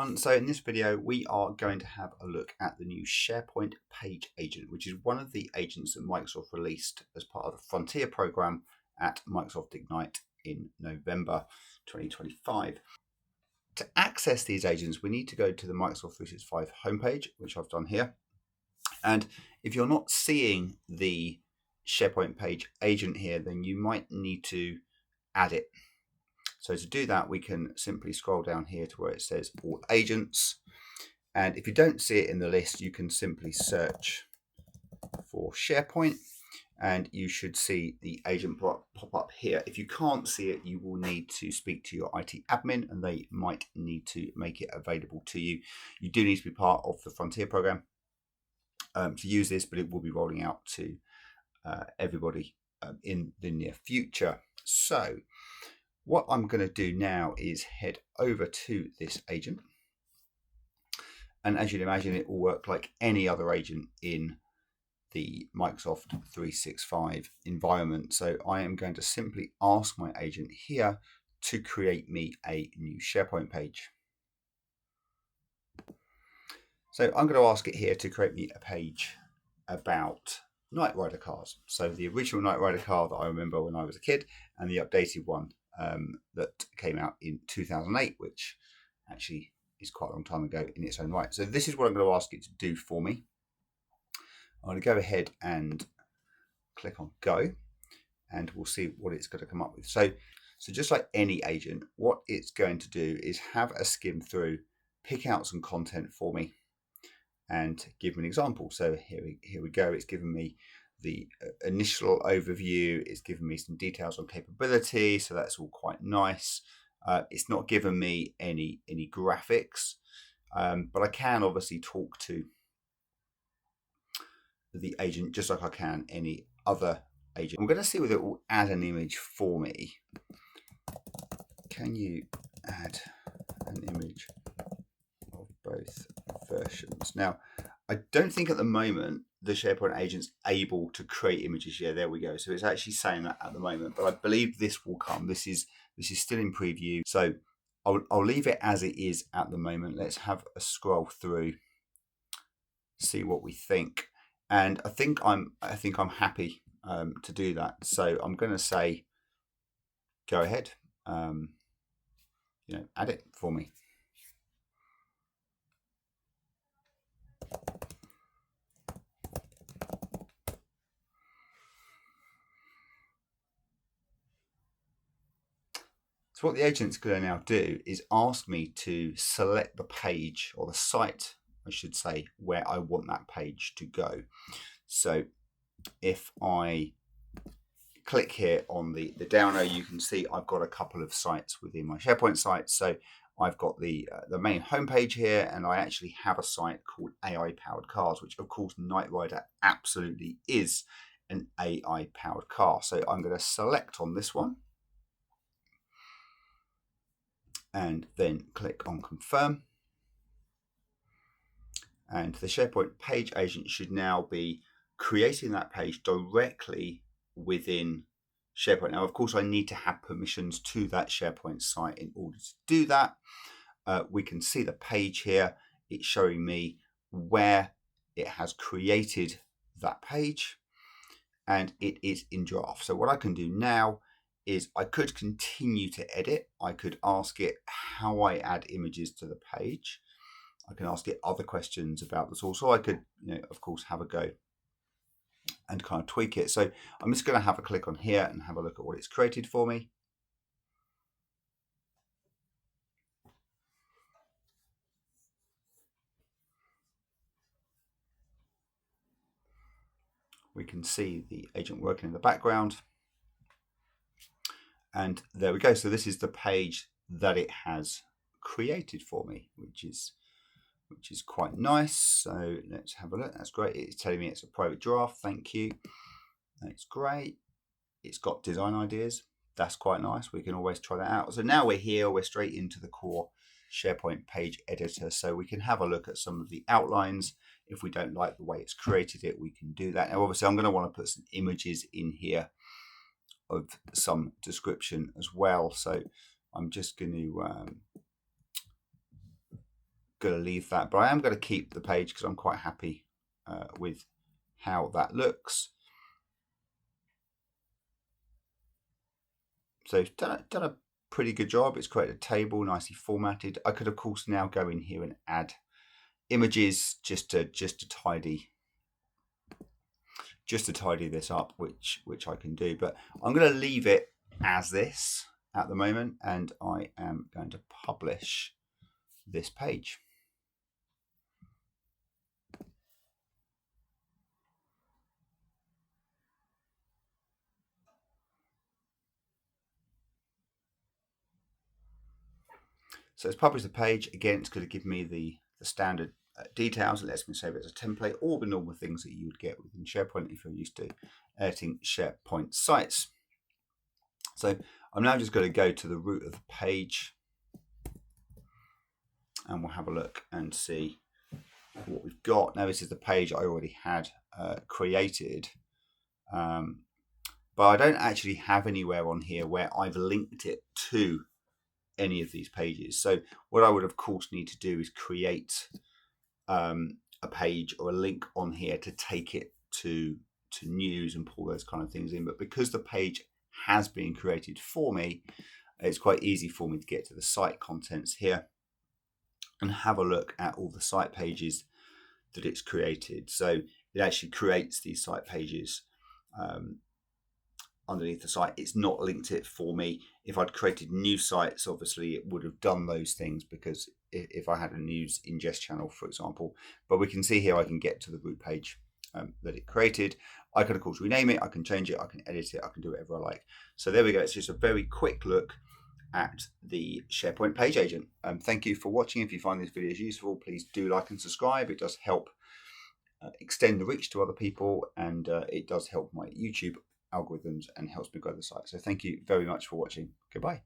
everyone. So in this video, we are going to have a look at the new SharePoint Page Agent, which is one of the agents that Microsoft released as part of the Frontier program at Microsoft Ignite in November 2025. To access these agents, we need to go to the Microsoft 365 homepage, which I've done here. And if you're not seeing the SharePoint Page Agent here, then you might need to add it. So to do that, we can simply scroll down here to where it says all agents. And if you don't see it in the list, you can simply search for SharePoint and you should see the agent pop up here. If you can't see it, you will need to speak to your IT admin and they might need to make it available to you. You do need to be part of the Frontier program to use this, but it will be rolling out to everybody in the near future. So what I'm going to do now is head over to this agent. And as you'd imagine, it will work like any other agent in the Microsoft 365 environment. So I am going to simply ask my agent here to create me a new SharePoint page. So I'm going to ask it here to create me a page about Knight Rider cars. So the original Knight Rider car that I remember when I was a kid and the updated one that came out in 2008, which actually is quite a long time ago in its own right. So this is what I'm going to ask it to do for me. I'm going to go ahead and click on go and we'll see what it's going to come up with. So just like any agent, what it's going to do is have a skim through, pick out some content for me and give me an example. So here we go. It's given me the initial overview. It's given me some details on capability, so that's all quite nice. It's not given me any graphics, but I can obviously talk to the agent just like I can any other agent. I'm going to see whether it will add an image for me. Can you add an image of both versions? Now, I don't think at the moment the SharePoint agent's able to create images. Yeah, there we go. So it's actually saying that at the moment, but I believe this will come. This is still in preview. So I'll leave it as it is at the moment. Let's have a scroll through, see what we think. And I think I'm happy to do that. So I'm going to say, go ahead, add it for me. So what the agent's going to now do is ask me to select the page or the site, I should say, where I want that page to go. So if I click here on the downer, you can see I've got a couple of sites within my SharePoint site. So I've got the main homepage here, and I actually have a site called AI Powered Cars, which of course Knight Rider absolutely is an AI powered car. So I'm going to select on this one and then click on confirm. And the SharePoint Page Agent should now be creating that page directly within SharePoint. Now, of course, I need to have permissions to that SharePoint site in order to do that. We can see the page here. It's showing me where it has created that page and it is in draft. So what I can do now is I could continue to edit. I could ask it how I add images to the page. I can ask it other questions about the source. So I could, of course, have a go and kind of tweak it. So I'm just going to have a click on here and have a look at what it's created for me. We can see the agent working in the background. And there we go. So this is the page that it has created for me, which is quite nice. So let's have a look. That's great. It's telling me it's a private draft. Thank you. That's great. It's got design ideas. That's quite nice. We can always try that out. So now we're here. We're straight into the core SharePoint page editor. So we can have a look at some of the outlines. If we don't like the way it's created it, we can do that. Now, obviously, I'm going to want to put some images in here of some description as well. So I'm just going to going to leave that, but I am going to keep the page because I'm quite happy with how that looks. So it's done a pretty good job. It's created a table, nicely formatted. I could, of course, now go in here and add images just to tidy this up, which I can do. But I'm going to leave it as this at the moment, and I am going to publish this page. So it's published the page. Again, it's going to give me the standard details. It lets me save it as a template, all the normal things that you would get within SharePoint if you're used to editing SharePoint sites. So I'm now just going to go to the root of the page, and we'll have a look and see what we've got. Now, this is the page I already had created, but I don't actually have anywhere on here where I've linked it to any of these pages. So what I would of course need to do is create a page or a link on here to take it to news and pull those kind of things in. But because the page has been created for me, it's quite easy for me to get to the site contents here and have a look at all the site pages that it's created. So it actually creates these site pages underneath the site. It's not linked it for me. If I'd created new sites, obviously it would have done those things, because if I had a news ingest channel, for example. But we can see here I can get to the root page that it created. I can of course rename it, I can change it, I can edit it, I can do whatever I like. So there we go. It's just a very quick look at the SharePoint Page Agent. Thank you for watching. If you find these videos useful, please do like and subscribe. It does help extend the reach to other people, and it does help my YouTube algorithms and helps me grow the site. So thank you very much for watching. Goodbye.